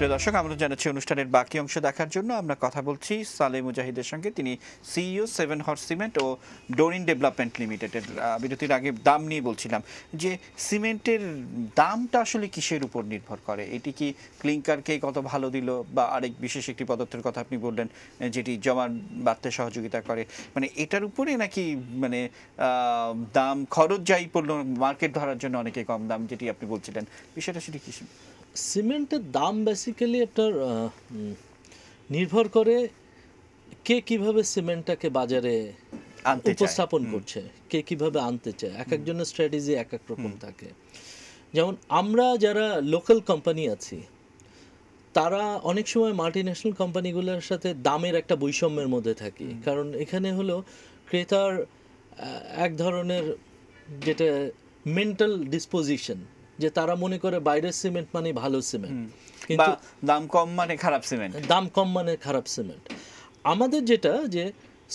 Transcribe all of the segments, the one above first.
প্রিয় দর্শক, আমরা জানাচ্ছি অনুষ্ঠানের বাকি অংশ দেখার জন্য আমরা কথা বলছি সালেহ মুজাহিদের সঙ্গে। তিনি সিইও 7 হর্স সিমেন্ট ও ডোরিন ডেভেলপমেন্ট লিমিটেডের। বিরতির আগে দাম নিয়ে বলছিলাম যে সিমেন্টের দামটা আসলে কিসের উপর নির্ভর করে? এটি কি ক্লিংকারকে কত ভালো দিল, বা আরেক বিশেষ একটি পদার্থের কথা আপনি বললেন যেটি জমা বাড়তে সহযোগিতা করে, মানে এটার উপরে নাকি মানে দাম খরচ যাই পড়লো মার্কেট ধরার জন্য অনেকে কম দাম যেটি আপনি বলছিলেন, বিষয়টা সেটি কি? সিমেন্টের দাম বেসিক্যালি আপনার নির্ভর করে কে কিভাবে সিমেন্টটাকে বাজারে উপস্থাপন করছে, কে কিভাবে আনতে চায়। এক একজনের স্ট্র্যাটেজি এক এক রকম থাকে। যেমন আমরা যারা লোকাল কোম্পানি আছি তারা অনেক সময় মাল্টিন্যাশনাল কোম্পানিগুলোর সাথে দামের একটা বৈষম্যের মধ্যে থাকি, কারণ এখানে হলো ক্রেতার এক ধরনের যেটা মেন্টাল ডিসপোজিশন, যে তারা মনে করে বাইরের সিমেন্ট মানে ভালো সিমেন্ট, কিন্তু দাম কম মানে খারাপ সিমেন্ট, দাম কম মানে খারাপ সিমেন্ট। আমাদের যেটা যে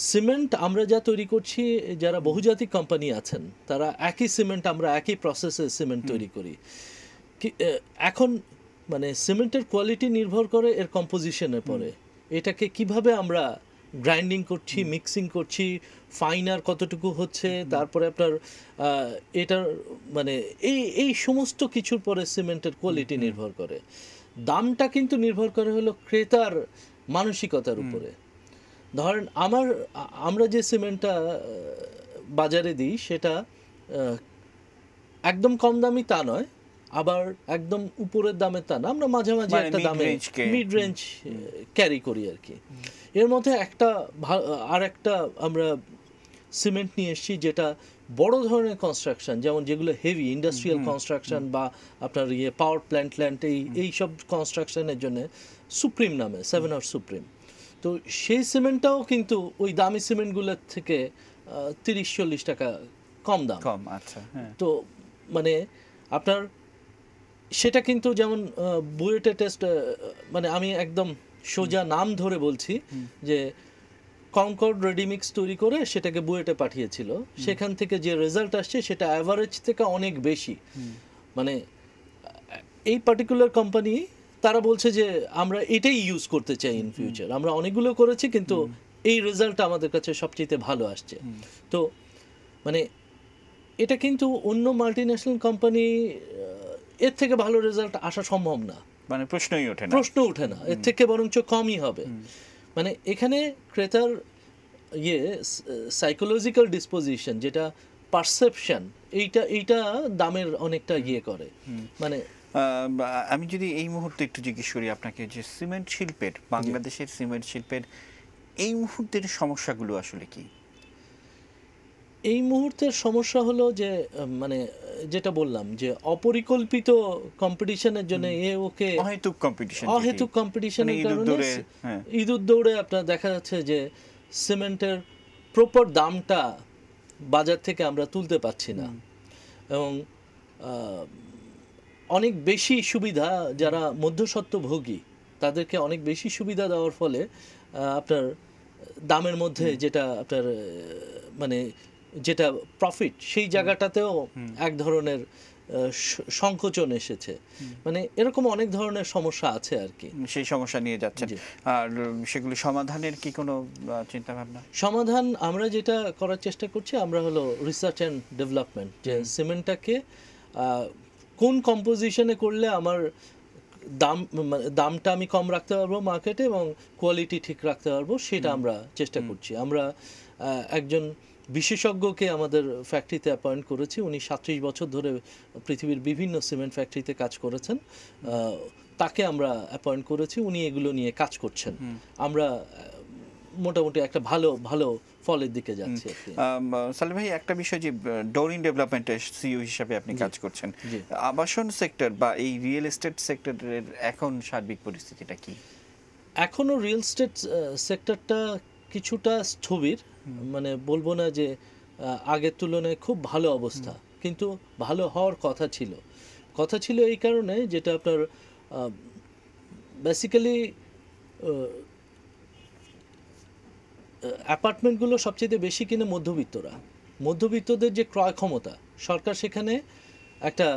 সিমেন্ট আমরা যা তৈরি করছি, যারা বহুজাতিক কোম্পানি আছেন তারা একই সিমেন্ট, আমরা একই প্রসেসে সিমেন্ট তৈরি করি। এখন মানে সিমেন্টের কোয়ালিটি নির্ভর করে এর কম্পোজিশনের পরে, এটাকে কিভাবে আমরা গ্রাইন্ডিং করছি, মিক্সিং করছি, ফাইনার কতটুকু হচ্ছে, তারপরে আপনার এটার মানে এই সমস্ত কিছুর পরে সিমেন্টের কোয়ালিটি নির্ভর করে। দামটা কিন্তু নির্ভর করে হলো ক্রেতার মানসিকতার উপরে। ধরেন আমরা যে সিমেন্টটা বাজারে দিই সেটা একদম কম দামি তা নয়, আবার একদম উপরের দামে তা না, আমরা মাঝামাঝি একটা দামে মিড রেঞ্জ ক্যারি করি আর কি। এর মধ্যে আর একটা আমরা সিমেন্ট নিয়ে এসেছি যেটা বড় ধরনের কনস্ট্রাকশন, যেমন যেগুলো হেভি ইন্ডাস্ট্রিয়াল কনস্ট্রাকশন বা আপনার পাওয়ার প্ল্যান্ট এই সব কনস্ট্রাকশনের জন্য সুপ্রিম নামে 7 হর্স সুপ্রিম। তো সেই সিমেন্টটাও কিন্তু ওই দামি সিমেন্টগুলোর থেকে 30-40 টাকা কম দাম। আচ্ছা, তো মানে আপনার সেটা কিন্তু যেমন বুয়েটে টেস্ট, মানে আমি একদম সোজা নাম ধরে বলছি যে কনকর্ড রেডিমিক্স তৈরি করে সেটাকে বুয়েটে পাঠিয়েছিল, সেখান থেকে যে রেজাল্ট আসছে সেটা অ্যাভারেজ থেকে অনেক বেশি। মানে এই পার্টিকুলার কোম্পানি তারা বলছে যে আমরা এটাই ইউজ করতে চাই ইন ফিউচার, আমরা অনেকগুলো করেছি কিন্তু এই রেজাল্টটা আমাদের কাছে সবচেয়ে ভালো আসছে। তো মানে এটা কিন্তু অন্য মাল্টিন্যাশনাল কোম্পানি এর থেকে ভালো রেজাল্ট আসা সম্ভব না, মানে প্রশ্ন ওঠে না, এর থেকে বরঞ্চ কমই হবে। মানে এখানে ক্রেতার সাইকোলজিক্যাল ডিসপোজিশন, যেটা পারসেপশন, এইটা দামের অনেকটা করে। মানে আমি যদি এই মুহূর্তে একটু জিজ্ঞেস করি আপনাকে, যে সিমেন্ট শিল্পের, বাংলাদেশের সিমেন্ট শিল্পের এই মুহূর্তের সমস্যাগুলো আসলে কি? এই মুহূর্তের সমস্যা হলো যে মানে যেটা বললাম যে অপরিকল্পিত কম্পিটিশনের জন্য অহেতুক কম্পিটিশনের কারণে ইঁদুর দৌড়ে আপনার দেখা যাচ্ছে যে সিমেন্টের প্রপার দামটা বাজার থেকে আমরা তুলতে পারছি না, এবং অনেক বেশি সুবিধা যারা মধ্যস্বত্বভোগী তাদেরকে অনেক বেশি সুবিধা দেওয়ার ফলে আপনার দামের মধ্যে যেটা আপনার মানে যেটা প্রফিট, সেই জায়গাটাতেও এক ধরনের সংকোচন এসেছে। মানে এরকম অনেক ধরনের সমস্যা আছে আর কি, সেই সমস্যা নিয়ে যাচ্ছে। আর সেগুলো সমাধানের কি কোনো চিন্তা ভাবনা? সমাধান আমরা যেটা করার চেষ্টা করছি, আমরা হলো রিসার্চ অ্যান্ড ডেভেলপমেন্ট, যে সিমেন্টটাকে কোন কম্পোজিশনে করলে আমার দামটা আমি কম রাখতে পারবো মার্কেটে এবং কোয়ালিটি ঠিক রাখতে পারবো, সেটা আমরা চেষ্টা করছি। আমরা একজন বিশেষজ্ঞকে আমাদের ফ্যাক্টরিতে অ্যাপয়েন্ট করেছি, উনি 37 বছর ধরে পৃথিবীর বিভিন্ন সিমেন্ট ফ্যাক্টরিতে কাজ করেছেন, তাকে আমরা অ্যাপয়েন্ট করেছি, উনি এগুলো নিয়ে কাজ করছেন। আমরা মোটামুটি একটা ভালো ফলের দিকে যাচ্ছি। সালেহ ভাই, একটা বিষয় যে ডোরিন ডেভেলপমেন্টের সিইও হিসেবে আপনি কাজ করছেন, আবাসন সেক্টর বা এই রিয়েল এস্টেট সেক্টরের এখন সার্বিক পরিস্থিতিটা কি? এখনো রিয়েল এস্টেট সেক্টরটা কিছুটা স্থবির, মানে বলবো না যে আগের তুলনায় খুব ভালো অবস্থা, কিন্তু ভালো হওয়ার কথা ছিল এই কারণে, যেটা আপনার বেসিক্যালি অ্যাপার্টমেন্টগুলো সবচেয়ে বেশি কিনে মধ্যবিত্তদের যে ক্রয় ক্ষমতা, সরকার সেখানে একটা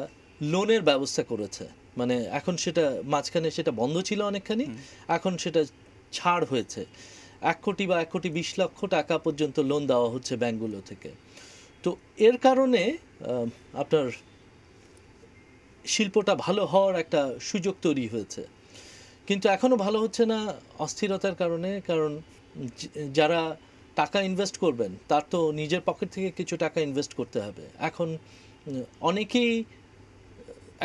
লোনের ব্যবস্থা করেছে, মানে এখন সেটা মাঝখানে সেটা বন্ধ ছিল অনেকখানি, এখন সেটা ছাড় হয়েছে। 1 কোটি বা 1,20,00,000 টাকা পর্যন্ত লোন দেওয়া হচ্ছে ব্যাংকগুলো থেকে। তো এর কারণে আপনার শিল্পটা ভালো হওয়ার একটা সুযোগ তৈরি হয়েছে, কিন্তু এখনও ভালো হচ্ছে না অস্থিরতার কারণে। কারণ যারা টাকা ইনভেস্ট করবেন তার তো নিজের পকেট থেকে কিছু টাকা ইনভেস্ট করতে হবে। এখন অনেকেই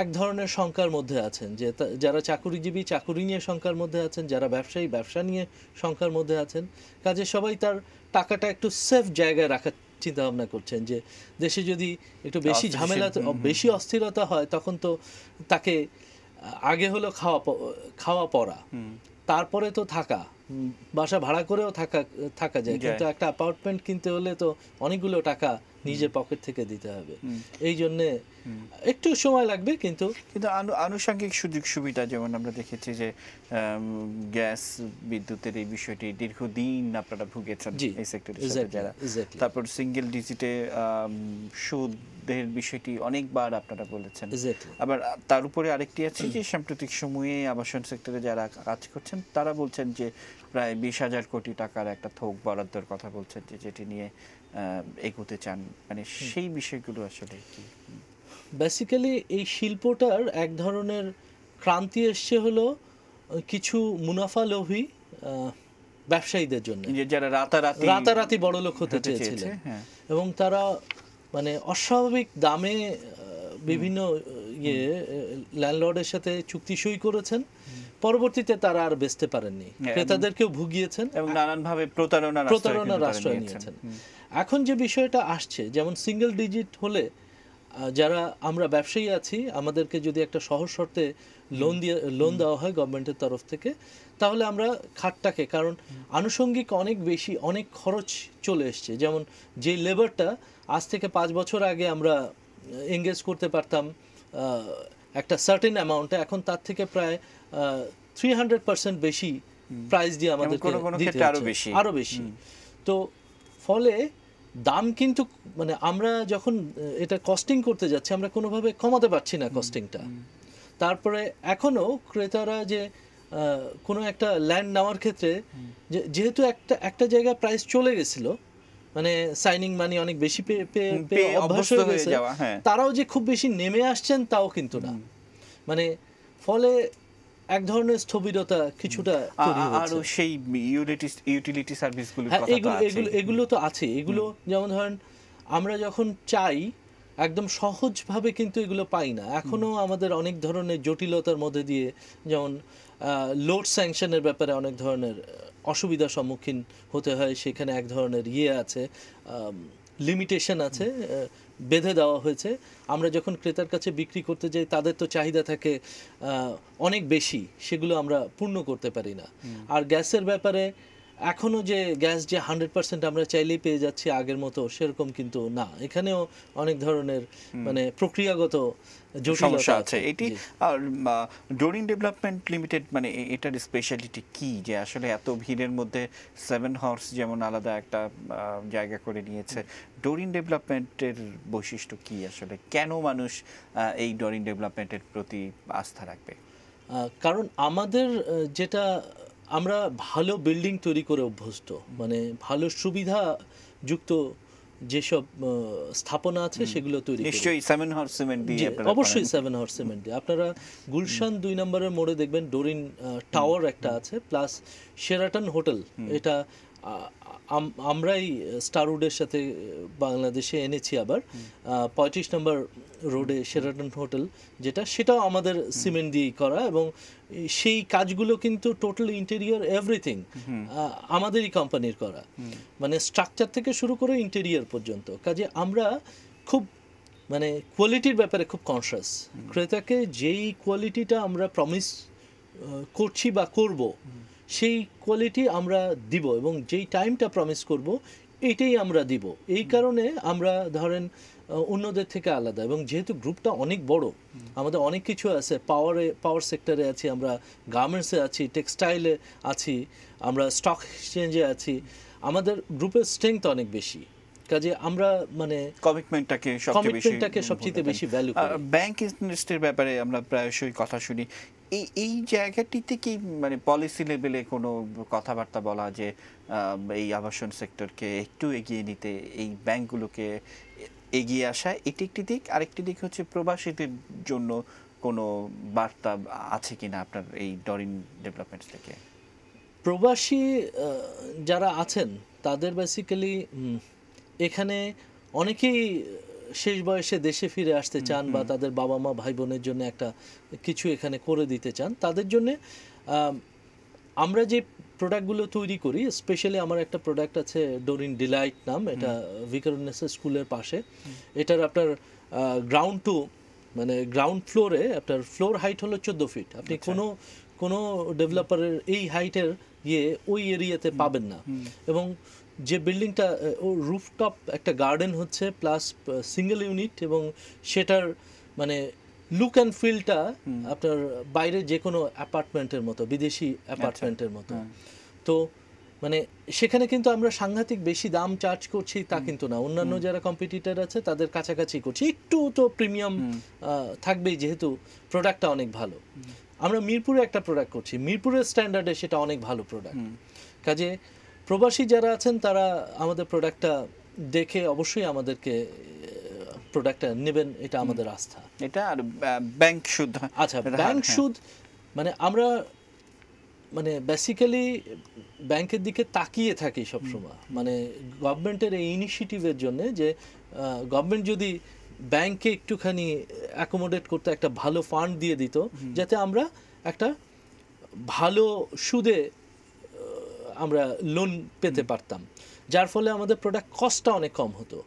এক ধরনের শঙ্কার মধ্যে আছেন, যে যারা চাকুরিজীবী চাকুরি নিয়ে শঙ্কার মধ্যে আছেন, যারা ব্যবসায়ী ব্যবসা নিয়ে শঙ্কার মধ্যে আছেন। কাজে সবাই তার টাকাটা একটু সেফ জায়গায় রাখার চিন্তা ভাবনা করছেন, যে দেশে যদি একটু বেশি ঝামেলা বেশি অস্থিরতা হয় তখন তো তাকে আগে হলো খাওয়া পড়া, তারপরে তো থাকা, বাসা ভাড়া করেও থাকা যায়, কিন্তু একটা অ্যাপার্টমেন্ট কিনতে হলে তো অনেকগুলো টাকা নিজের পকেট থেকে দিতে হবে। এই জন্যে একটু সময় লাগবে, কিন্তু আনুষঙ্গিক সুযোগ সুবিধা, যেমন আমরা দেখেছি যে গ্যাস বিদ্যুতের এই বিষয়টি দীর্ঘদিন আপনারা ভুগেছেন এই সেক্টরের সাথে যারা। তারপর সিঙ্গেল ডিজিটে সুদের বিষয়টি অনেকবার আপনারা বলেছেন। আবার তার উপরে আরেকটি আছে যে সাম্প্রতিক সময়ে আবাসন সেক্টরে যারা কাজ করছেন তারা বলছেন যে প্রায় 20,000 কোটি টাকার একটা থোক বরাদ্দের কথা বলছেন, যেটি নিয়ে এগোতে চান। মানে সেই বিষয়গুলো আসলে কি? বেসিক্যালি এই শিল্পটার এক ধরনের ক্রান্তি এসছে হলো কিছু মুনাফালোভী ব্যবসায়ীদের জন্য, যারা রাতারাতি বড়লোক হতে চেয়েছিলেন, এবং তারা মানে অস্বাভাবিক দামে বিভিন্ন ল্যান্ডলর্ডের সাথে চুক্তি সই করেছেন। পরবর্তীতে তারা আর বেচতে পারেননি, ক্রেতাদেরকেও ভুগিয়েছেন এবং নানানভাবে প্রতারণার আশ্রয় নিয়েছেন। এখন যে বিষয়টা আসছে, যেমন সিঙ্গেল ডিজিট হলে যারা আমরা ব্যবসায়ী আছি, আমাদেরকে যদি একটা সহজ শর্তে লোন দেওয়া হয় গভর্নমেন্টের তরফ থেকে, তাহলে আমরা খাতটাকে, কারণ আনুষঙ্গিক অনেক খরচ চলে এসছে। যেমন যে লেবারটা আজ থেকে 5 বছর আগে আমরা এঙ্গেজ করতে পারতাম একটা সার্টেন অ্যামাউন্টে, এখন তার থেকে প্রায় 300% বেশি প্রাইস দিয়ে আমাদেরকে দিতে হচ্ছে, আরো বেশি। তো ফলে দাম কিন্তু মানে আমরা যখন এটা কস্টিং করতে যাচ্ছি, আমরা কোনোভাবে কমাতে পারছি না কস্টিংটা। তারপরে এখনো ক্রেতারা যে কোনো একটা ল্যান্ড নেওয়ার ক্ষেত্রে যেহেতু একটা জায়গায় প্রাইস চলে গেছিল, মানে সাইনিং মানি অনেক বেশি পেয়ে অভ্যাস হয়ে গেছে, তারাও যে খুব বেশি নেমে আসছেন তাও কিন্তু না। মানে ফলে এক ধরনের স্থবিরতা কিছুটা তৈরি হচ্ছে। আর সেই ইউটিলিটি সার্ভিসগুলো এগুলো তো আছে। এগুলো যেমন ধরেন আমরা যখন চাই একদম সহজভাবে কিন্তু এগুলো পাই না। এখনো আমাদের অনেক ধরনের জটিলতার মধ্যে দিয়ে, যেমন লোড স্যাংশনের ব্যাপারে অনেক ধরনের অসুবিধার সম্মুখীন হতে হয়। সেখানে এক ধরনের আছে, লিমিটেশন আছে, বেঁধে দেওয়া হয়েছে। আমরা যখন ক্রেতার কাছে বিক্রি করতে যাই, তাদের তো চাহিদা থাকে অনেক বেশি, সেগুলো আমরা পূর্ণ করতে পারি না। আর গ্যাসের ব্যাপারে এখনও যে গ্যাস যে 100% আমরা চাইলেই পেয়ে যাচ্ছি আগের মতো, সেরকম কিন্তু না। এখানেও অনেক ধরনের মানে প্রক্রিয়াগত সমস্যা আছে। এটি আর ডোরিন ডেভেলপমেন্ট লিমিটেড, মানে এটার স্পেশালিটি কি যে আসলে এত ভিড়ের মধ্যে 7 হর্স যেমন আলাদা একটা জায়গা করে নিয়েছে, ডোরিন ডেভেলপমেন্টের বৈশিষ্ট্য কি আসলে? কেন মানুষ এই ডোরিন ডেভেলপমেন্টের প্রতি আস্থা রাখবে? কারণ আমাদের যেটা, আমরা ভালো বিল্ডিং তৈরি করে অভ্যস্ত, মানে ভালো সুবিধাযুক্ত যেসব স্থাপনা আছে সেগুলো তৈরি। নিশ্চয়ই 7 হর্স সিমেন্ট দিয়ে, অবশ্যই 7 হর্স সিমেন্ট দিয়ে। আপনারা গুলশান 2 নম্বরের মোড়ে দেখবেন ডোরিন টাওয়ার একটা আছে, প্লাস শেরাটন হোটেল। এটা আমরাই স্টারউডের সাথে বাংলাদেশে এনেছি। আবার 35 নম্বর রোডে শেরাটন হোটেল যেটা, সেটাও আমাদের সিমেন্ট দিয়েই করা, এবং সেই কাজগুলো কিন্তু টোটাল ইন্টেরিয়র এভরিথিং আমাদেরই কোম্পানির করা, মানে স্ট্রাকচার থেকে শুরু করে ইন্টেরিয়র পর্যন্ত। কাজে আমরা খুব মানে কোয়ালিটির ব্যাপারে খুব কনসিয়াস। ক্রেতাকে যেই কোয়ালিটিটা আমরা প্রমিস করছি বা করব, সেই কোয়ালিটি আমরা দিব, এবং যেই টাইমটা প্রমিস করব এইটাই আমরা দিব। এই কারণে আমরা ধরেন অন্যদের থেকে আলাদা, এবং যেহেতু গ্রুপটা অনেক বড়, আমাদের অনেক কিছু আছে। পাওয়ার সেক্টরে আছি আমরা, গার্মেন্টসে আছি, টেক্সটাইলে আছি, আমরা স্টক এক্সচেঞ্জে আছি। আমাদের গ্রুপের স্ট্রেংথ অনেক বেশি। কাজে আমরা মানে কমিটমেন্টটাকে সবচেয়ে বেশি ভ্যালু করি। ব্যাংক ইন্টারেস্টের ব্যাপারে আমরা প্রায়শই কথা শুনি, এই জায়গাটিতে কি মানে পলিসি লেভেলে কোনো কথাবার্তা বলা যে এই আবাসন সেক্টরকে একটু এগিয়ে নিতে, এই ব্যাংকগুলোকে এগিয়ে আসা, এটি একটি দিক। আরেকটি দিক হচ্ছে প্রবাসীদের জন্য কোনো বার্তা আছে কিনা আপনার এই ডরিন ডেভেলপমেন্টস থেকে? প্রবাসী যারা আছেন তাদের বেসিক্যালি এখানে অনেকেই শেষ বয়সে দেশে ফিরে আসতে চান বা তাদের বাবা মা ভাই বোনের জন্য একটা কিছু এখানে করে দিতে চান। তাদের জন্যে আমরা যে প্রোডাক্টগুলো তৈরি করি, স্পেশালি আমার একটা প্রোডাক্ট আছে ডোরিন ডিলাইট নাম, এটা ভিকারুন্নেসা স্কুলের পাশে। এটার আপনার গ্রাউন্ড টু মানে গ্রাউন্ড ফ্লোরে আপনার ফ্লোর হাইট হলো 14 ফিট। আপনি কোনো ডেভেলপারের এই হাইটের ওই এরিয়াতে পাবেন না। এবং যে বিল্ডিংটা ও রুফটপ একটা গার্ডেন হচ্ছে প্লাস সিঙ্গেল ইউনিট, এবং সেটার মানে লুক অ্যান্ড ফিলটা আপনার বাইরে যে কোনো অ্যাপার্টমেন্টের মতো, বিদেশি অ্যাপার্টমেন্টের মতো। তো মানে সেখানে কিন্তু আমরা সাংঘাতিক বেশি দাম চার্জ করছি তা কিন্তু না, অন্যান্য যারা কম্পিটিটর আছে তাদের কাছাকাছি করছি। একটু তো প্রিমিয়াম থাকবেই যেহেতু প্রোডাক্টটা অনেক ভালো। আমরা মিরপুরে একটা প্রোডাক্ট করছি, মিরপুরের স্ট্যান্ডার্ডে সেটা অনেক ভালো প্রোডাক্ট। কাজে প্রবাসী যারা আছেন তারা আমাদের প্রোডাক্টটা দেখে অবশ্যই আমাদেরকে প্রোডাক্টটা নেবেন, এটা আমাদের আস্থা। এটা আর ব্যাংক সুদ, আচ্ছা ব্যাংক সুদ মানে আমরা মানে বেসিক্যালি ব্যাংকের দিকে তাকিয়ে থাকি সবসময়, মানে গভর্নমেন্টের এই ইনিশিয়েটিভের জন্য যে গভর্নমেন্ট যদি ব্যাংকে একটুখানি অ্যাকোমোডেট করতে একটা ভালো ফান্ড দিয়ে দিত, যাতে আমরা একটা ভালো সুদে আমরা লোন পেতে পারতাম, যার ফলে আমাদের প্রোডাক্ট কস্টটা অনেক কম হতো।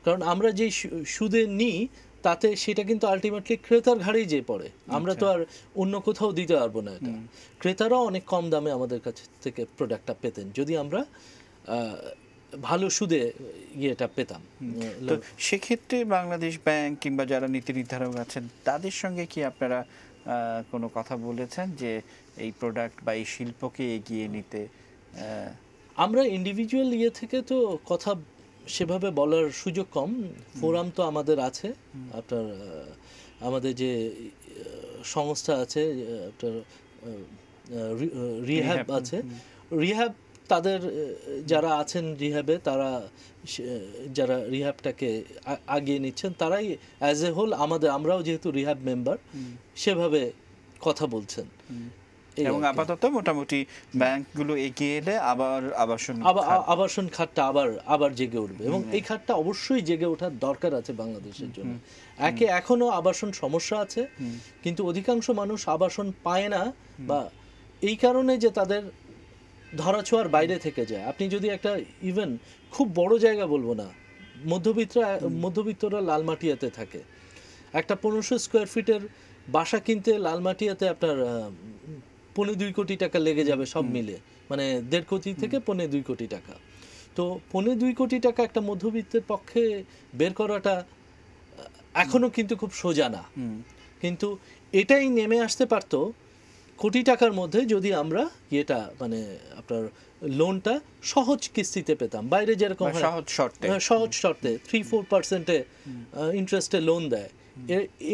কারণ আমরা যেই সুদে নিই তাতে সেটা কিন্তু আলটিমেটলি ক্রেতার ঘাড়েই যে পড়ে, আমরা তো আর অন্য কোথাও দিতে পারবো না। এটা ক্রেতারাও অনেক কম দামে আমাদের কাছ থেকে প্রোডাক্টটা পেতেন যদি আমরা ভালো সুদে ইয়েটা পেতাম। তো সেক্ষেত্রে বাংলাদেশ ব্যাংক কিংবা যারা নীতি নির্ধারক আছেন তাদের সঙ্গে কি আপনারা কোনো কথা বলেছেন যে এই প্রোডাক্ট বা এই শিল্পকে এগিয়ে নিতে? আমরা ইন্ডিভিজুয়াল থেকে তো কথা সেভাবে বলার সুযোগ কম, ফোরাম তো আমাদের আছে। আপনার আমাদের যে সংস্থা আছে আপনার রিহ্যাব আছে, রিহ্যাব তাদের যারা আছেন রিহ্যাবে, তারা যারা রিহ্যাবটাকে আগিয়ে নিচ্ছেন তারাই অ্যাজ এ হোল আমরাও যেহেতু রিহ্যাব মেম্বার সেভাবে কথা বলছেন। এবং আপাতত মোটামুটি ব্যাংকগুলো এগিয়ে এলে আবার আবাসন খাতটা আবার জেগে উঠবে, এবং এই খাতটা অবশ্যই জেগে ওঠার দরকার আছে বাংলাদেশের জন্য। এখনো আবাসন সমস্যা আছে, কিন্তু অধিকাংশ মানুষ আবাসন পায় না, বা এই কারণে যে তাদের ধরাছোঁয়ার বাইরে থেকে যায়। আপনি যদি একটা ইভেন খুব বড় জায়গা বলবো না, মধ্যবিত্তরা লালমাটিয়াতে থাকে, একটা 1500 স্কোয়ার ফিটের বাসা কিনতে লালমাটিয়াতে আপনার 2.25 কোটি টাকা লেগে যাবে সব মিলে, মানে 1.5 কোটি থেকে 2.25 কোটি টাকা। তো 2.25 কোটি টাকা একটা মধ্যবিত্তের পক্ষে বের করাটা এখনো কিন্তু খুব সোজা না, কিন্তু এটাই নেমে আসতে পারতো কোটি টাকার মধ্যে যদি আমরা মানে আপনার লোনটা সহজ কিস্তিতে পেতাম। বাইরে যেরকম সহজ শর্তে 3-4% ইন্টারেস্টে লোন দেয়,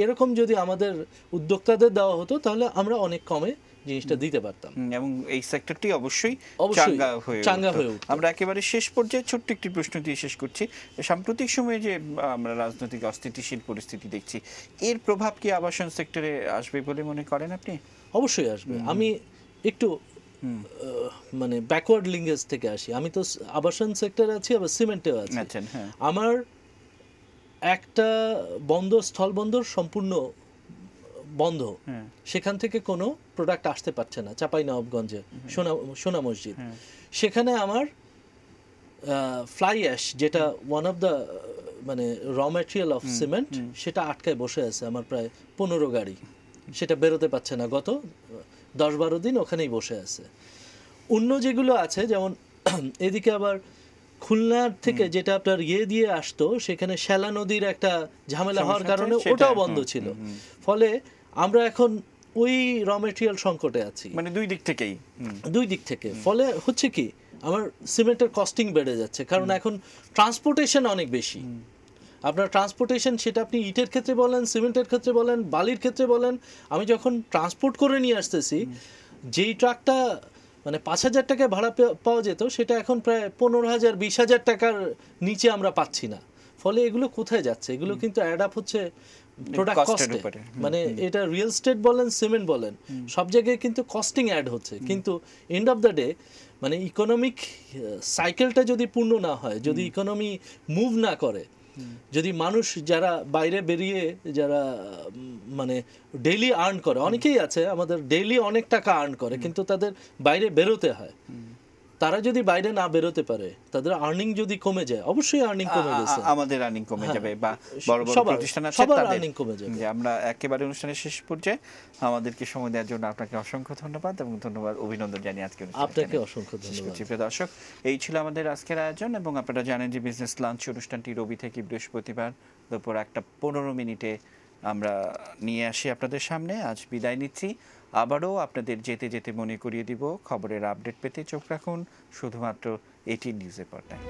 এরকম যদি আমাদের উদ্যোক্তাদের দেওয়া হতো তাহলে আমরা অনেক কমে জিনিসটা দিতে পারতাম, এবং এই সেক্টরটি অবশ্যই চাঙ্গা হয়ে উঠত। আমরা একেবারে শেষ পর্যায়ে ছোট্ট একটি প্রশ্ন দিয়ে শেষ করছি। সাম্প্রতিক সময়ে যে আমরা রাজনৈতিক অস্থিতিশীল পরিস্থিতি দেখছি, এর প্রভাব কি আবাসন সেক্টরে আসবে বলে মনে করেন আপনি? অবশ্যই আসবে। আমি একটু মানে ব্যাকওয়ার্ড লিঙ্কেজ থেকে আসি, আমি তো আবাসন সেক্টরে আছি, আবার সিমেন্টেও আছি। আমার একটা স্থলবন্দর সম্পূর্ণ বন্ধ, সেখান থেকে কোনো প্রোডাক্ট আসতে পারছে না। চাঁপাইনবাবগঞ্জে সোনা মসজিদ, সেখানে আমার ফ্লাই অ্যাশ যেটা ওয়ান অফ দ্য মানে র ম্যাটেরিয়াল অফ সিমেন্ট, সেটা আটকায় বসে আছে আমার প্রায় 15 গাড়ি, সেটা বেরোতে পারছে না। গত 10-12 দিন ওখানেই বসে আছে। অন্য যেগুলো আছে যেমন এদিকে আবার খুলনার থেকে যেটা আপনার দিয়ে আসতো, সেখানে শ্যালা নদীর একটা ঝামেলা হওয়ার কারণে ওটাও বন্ধ ছিল। ফলে আমরা এখন ওই র মেটেরিয়াল সংকটে আছি, মানে দুই দিক থেকে। ফলে হচ্ছে কি আমার সিমেন্টের কস্টিং বেড়ে যাচ্ছে, কারণ এখন ট্রান্সপোর্টেশন অনেক বেশি। আপনার ট্রান্সপোর্টেশন, সেটা আপনি ইটের ক্ষেত্রে বলেন, সিমেন্টের ক্ষেত্রে বলেন, বালির ক্ষেত্রে বলেন, আমি যখন ট্রান্সপোর্ট করে নিয়ে আসতেছি, যেই ট্রাকটা মানে 5,000 টাকায় ভাড়া পাওয়া যেত, সেটা এখন প্রায় 15,000 20,000 টাকার নিচে আমরা পাচ্ছি না। ফলে এগুলো কোথায় যাচ্ছে? এগুলো কিন্তু অ্যাড আপ হচ্ছে প্রোডাক্ট কস্টে। মানে এটা রিয়েল এস্টেট বলেন, সিমেন্ট বলেন, সব জায়গায় কিন্তু কস্টিং অ্যাড হচ্ছে। কিন্তু এন্ড অফ দ্য ডে মানে ইকোনমিক সাইকেলটা যদি পূর্ণ না হয়, যদি ইকোনমি মুভ না করে, যদি মানুষ যারা বাইরে বেরিয়ে যারা মানে ডেইলি আর্ন করে, অনেকেই আছে আমাদের ডেইলি অনেক টাকা আর্ন করে, কিন্তু তাদের বাইরে বেরোতে হয়, তারা যদি বাইরে না বেরোতে পারে, তাদের আর্নিং যদি কমে যায়, অবশ্যই আর্নিং কমে গেছে, আমাদের আর্নিং কমে যাবে, বা বড় বড় প্রতিষ্ঠান আছে সবার তাদের আর্নিং কমে যাবে। যে আমরা একেবারে অনুষ্ঠানের শেষ পর্যায়ে, আমাদেরকে সময় দেওয়ার জন্য আপনাকে অসংখ্য ধন্যবাদ, এবং ধন্যবাদ অভিনন্দন জানিয়ে আজকে আপনাকে অসংখ্য ধন্যবাদ। প্রিয় দর্শক, এই ছিল আমাদের আজকের আয়োজন, এবং আপনারা জানেন যে বিজনেস লাঞ্চ অনুষ্ঠানটি রবি থেকে বৃহস্পতিবার দুপুর 1:15 আমরা নিয়ে আসি আপনাদের সামনে। আজ বিদায় নিচ্ছি, আবারও আপনাদের যেতে যেতে মনে করিয়ে দিব, খবরের আপডেট পেতে চোখ রাখুন শুধুমাত্র এটি নিউজের পর্দায়।